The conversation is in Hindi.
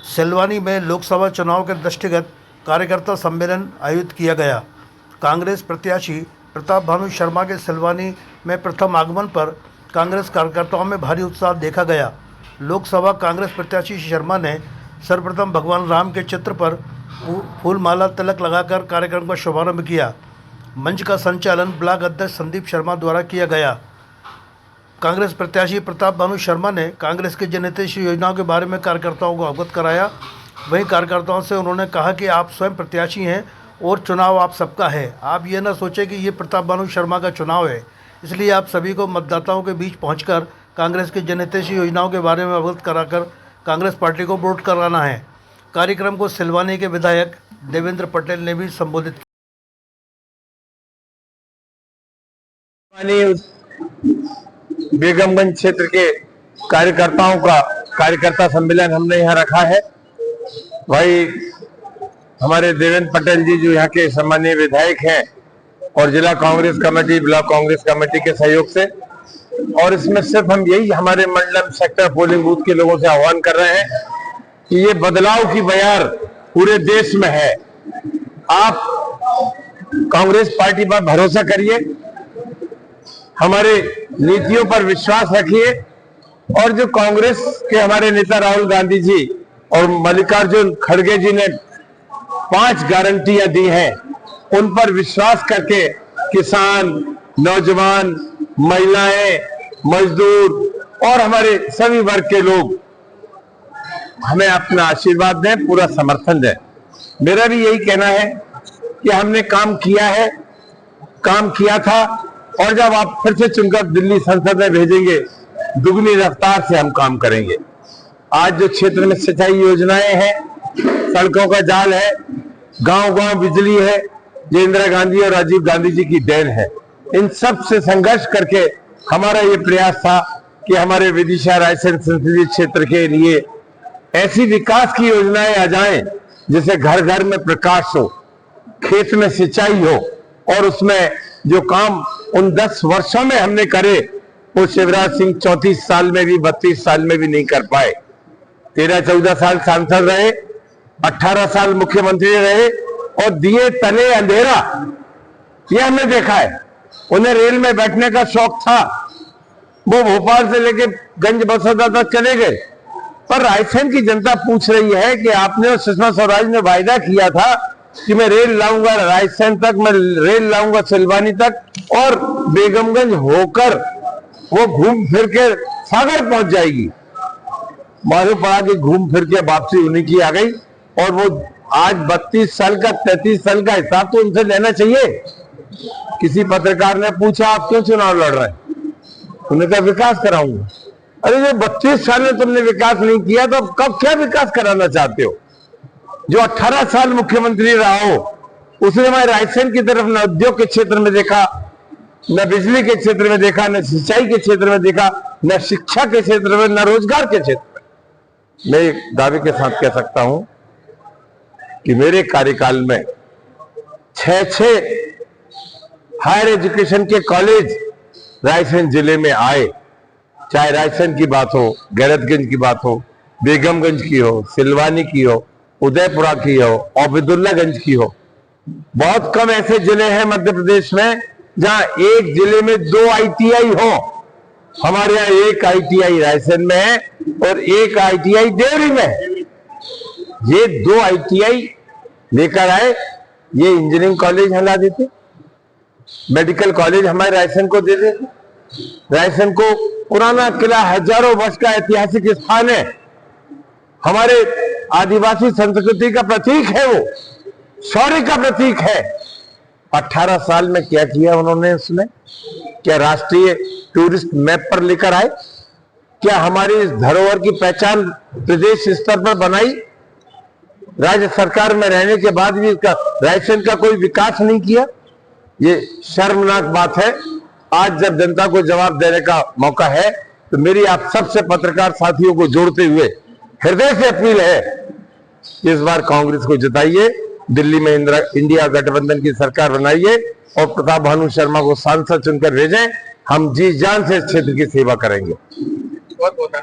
सिलवानी में लोकसभा चुनाव के दृष्टिगत कार्यकर्ता सम्मेलन आयोजित किया गया। कांग्रेस प्रत्याशी प्रताप भानु शर्मा के सिलवानी में प्रथम आगमन पर कांग्रेस कार्यकर्ताओं में भारी उत्साह देखा गया। लोकसभा कांग्रेस प्रत्याशी शर्मा ने सर्वप्रथम भगवान राम के चित्र पर फूल माला तिलक लगाकर कार्यक्रम का शुभारंभ किया। मंच का संचालन ब्लॉक अध्यक्ष संदीप शर्मा द्वारा किया गया। कांग्रेस प्रत्याशी प्रताप भानु शर्मा ने कांग्रेस की जनहितैषी योजनाओं के बारे में कार्यकर्ताओं को अवगत कराया। वहीं कार्यकर्ताओं से उन्होंने कहा कि आप स्वयं प्रत्याशी हैं और चुनाव आप सबका है। आप ये न सोचें कि ये प्रताप भानु शर्मा का चुनाव है, इसलिए आप सभी को मतदाताओं के बीच पहुंचकर कांग्रेस की जनहितैषी योजनाओं के बारे में अवगत कराकर कांग्रेस पार्टी को वोट कराना है। कार्यक्रम को सिलवानी के विधायक देवेंद्र पटेल ने भी संबोधित किया। बेगमगंज क्षेत्र के कार्यकर्ताओं का कार्यकर्ता सम्मेलन हमने यहाँ रखा है। भाई हमारे देवेंद्र पटेल जी जो यहाँ के सम्मानीय विधायक हैं और जिला Congress committee, block Congress committee के सहयोग से, और इसमें सिर्फ हम यही हमारे मंडलम सेक्टर पोलिंग बूथ के लोगों से आह्वान कर रहे हैं कि ये बदलाव की बयार पूरे देश में है। आप कांग्रेस पार्टी पर भरोसा करिए, हमारे नीतियों पर विश्वास रखिए, और जो कांग्रेस के हमारे नेता राहुल गांधी जी और मल्लिकार्जुन खड़गे जी ने 5 गारंटियां दी हैं, उन पर विश्वास करके किसान, नौजवान, महिलाएं, मजदूर और हमारे सभी वर्ग के लोग हमें अपना आशीर्वाद दें, पूरा समर्थन दें। मेरा भी यही कहना है कि हमने काम किया है, काम किया था, और जब आप फिर से चुनकर दिल्ली संसद में भेजेंगे, दुगनी रफ्तार से हम काम करेंगे। आज जो क्षेत्र में सिंचाई योजनाएं हैं, सड़कों का जाल है, गांव-गांव बिजली है, ये इंदिरा गांधी और राजीव गांधी जी की देन है। इन सब से संघर्ष करके हमारा ये प्रयास था कि हमारे विदिशा रायसेन संसदीय क्षेत्र के लिए ऐसी विकास की योजनाएं आ जाएं जिससे घर घर में प्रकाश हो, खेत में सिंचाई हो, और उसमें जो काम उन 10 वर्षों में हमने करे वो शिवराज सिंह 34 साल में भी, 32 साल में भी नहीं कर पाए। 13-14 साल सांसद रहे, 18 साल मुख्यमंत्री रहे, और दिए तले अंधेरा, ये हमने देखा है। उन्हें रेल में बैठने का शौक था, वो भोपाल से लेके गंज बसोदा तक चले गए। पर रायसेन की जनता पूछ रही है कि आपने और सुषमा स्वराज ने वायदा किया था कि मैं रेल लाऊंगा रायसेन तक, मैं रेल लाऊंगा सिलवानी तक, और बेगमगंज होकर वो घूम फिर के सागर पहुंच जाएगी। मालूम पड़ा कि घूम फिर के वापसी उन्हीं की आ गई, और वो आज 32 साल का 33 साल का हिसाब तो उनसे लेना चाहिए। किसी पत्रकार ने पूछा आप क्यों चुनाव लड़ रहे हैं, उन्होंने कहा विकास कराऊंगा। अरे जो 32 साल में तुमने विकास नहीं किया तो कब क्या विकास कराना चाहते हो? जो 18 साल मुख्यमंत्री रहा हो, उसने हमारे रायसेन की तरफ न उद्योग के क्षेत्र में देखा, न बिजली के क्षेत्र में देखा, न सिंचाई के क्षेत्र में देखा, न शिक्षा के क्षेत्र में, न रोजगार के क्षेत्र में। मैं एक दावे के साथ कह सकता हूं कि मेरे कार्यकाल में 6 हायर एजुकेशन के कॉलेज रायसेन जिले में आए। चाहे रायसेन की बात हो, गैरतगंज की बात हो, बेगमगंज की हो, सिलवानी की हो, उदयपुरा की हो, आबिदुल्लागंज की हो। बहुत कम ऐसे जिले हैं मध्य प्रदेश में जहां एक जिले में 2 ITI हो। हमारे यहाँ 1 ITI रायसेन में है और 1 ITI देवरी में है। ये 2 ITI लेकर आए, ये इंजीनियरिंग कॉलेज हिला देते, मेडिकल कॉलेज हमारे रायसेन को दे देते। रायसेन को पुराना किला, हजारों वर्ष का ऐतिहासिक स्थान है, हमारे आदिवासी संस्कृति का प्रतीक है, वो शौर्य का प्रतीक है। 18 साल में क्या किया उन्होंने? उसने क्या राष्ट्रीय टूरिस्ट मैप पर लेकर आए? क्या हमारी इस धरोहर की पहचान प्रदेश स्तर पर बनाई? राज्य सरकार में रहने के बाद भी रायसेन का कोई विकास नहीं किया। ये शर्मनाक बात है। आज जब जनता को जवाब देने का मौका है तो मेरी आप सबसे पत्रकार साथियों को जोड़ते हुए हृदय से अपील है, इस बार कांग्रेस को जिताइए, दिल्ली में इंडिया गठबंधन की सरकार बनाइए और प्रताप भानु शर्मा को सांसद चुनकर भेजें। हम जी जान से इस क्षेत्र की सेवा करेंगे। बहुत बहुत